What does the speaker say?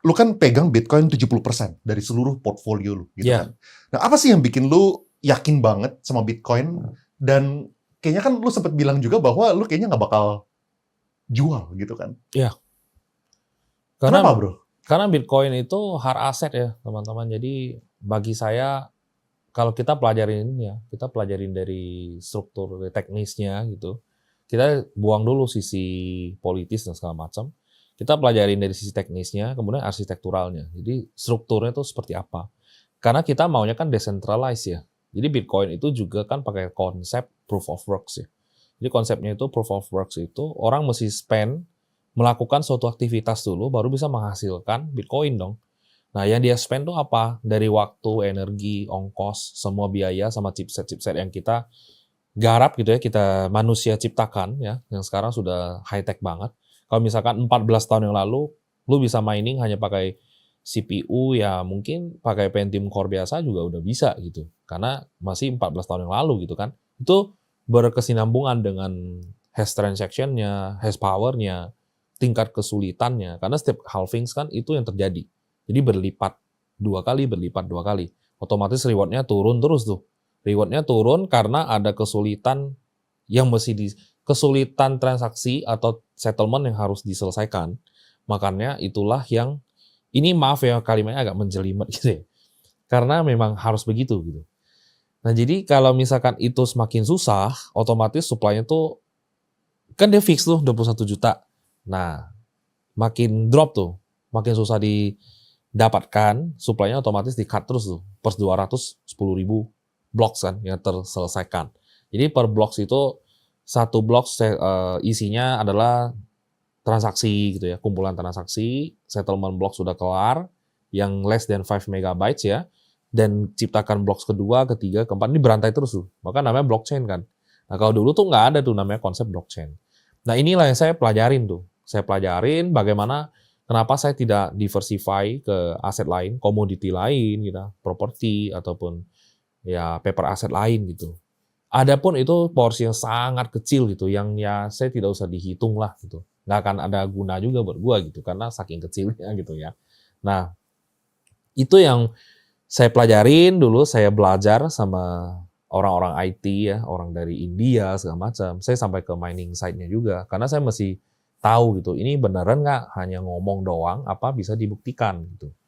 lu kan pegang Bitcoin 70% dari seluruh portfolio lu gitu Ya, kan. Nah, apa sih yang bikin lu yakin banget sama Bitcoin? Dan kayaknya kan lu sempat bilang juga bahwa lu kayaknya nggak bakal jual gitu kan. ya. Karena Kenapa, Bro? karena Bitcoin itu hard asset ya, teman-teman. Jadi bagi saya kalau kita pelajarin ini ya, kita pelajarin dari struktur dari teknisnya gitu. Kita buang dulu sisi politis dan segala macam. Kita pelajarin dari sisi teknisnya, kemudian arsitekturalnya. Jadi strukturnya itu seperti apa. Karena kita maunya kan decentralized ya. Jadi Bitcoin itu juga kan pakai konsep proof of works ya. Jadi konsepnya itu proof of works itu orang mesti spend melakukan suatu aktivitas dulu baru bisa menghasilkan Bitcoin dong. Nah, yang dia spend tuh apa? Dari waktu, energi, ongkos, semua biaya sama chipset-chipset yang kita garap gitu ya, kita manusia ciptakan ya, yang sekarang sudah high tech banget. Kalau misalkan 14 tahun yang lalu, lu bisa mining hanya pakai CPU ya mungkin pakai Pentium Core biasa juga udah bisa gitu. Karena masih 14 tahun yang lalu gitu kan. Itu berkesinambungan dengan hash transaction-nya, hash power-nya, tingkat kesulitannya. Karena setiap halvings kan itu yang terjadi. Jadi berlipat dua kali, berlipat dua kali. Otomatis reward-nya turun terus tuh. Reward-nya turun karena ada kesulitan yang mesti kesulitan transaksi atau settlement yang harus diselesaikan. Makanya itulah yang ini maaf ya kalimatnya agak menjelimet gitu ya. Karena memang harus begitu gitu. Nah, jadi kalau misalkan itu semakin susah, otomatis supply-nya tuh kan dia fix tuh 21 juta. Nah, makin drop tuh, makin susah didapatkan, supply-nya otomatis di-cut terus tuh, per 210.000 blocks kan yang terselesaikan. Jadi per blocks itu satu blocks isinya adalah transaksi gitu ya, kumpulan transaksi, settlement blocks sudah kelar, yang less than 5 megabytes ya, dan ciptakan blocks kedua, ketiga, keempat, ini berantai terus tuh. Maka namanya blockchain kan. Nah kalau dulu tuh nggak ada tuh namanya konsep blockchain. Nah inilah yang saya pelajarin tuh. Saya pelajarin bagaimana, kenapa saya tidak diversify ke aset lain, komoditi lain gitu, properti ataupun ya paper aset lain gitu. Adapun itu porsi yang sangat kecil gitu, yang ya saya tidak usah dihitung lah gitu. Nggak akan ada guna juga buat gua gitu, karena saking kecilnya gitu ya. Nah, itu yang saya pelajarin dulu, saya belajar sama orang-orang IT ya, orang dari India segala macam. Saya sampai ke mining site-nya juga, karena saya mesti tahu gitu, ini beneran nggak hanya ngomong doang, apa bisa dibuktikan gitu.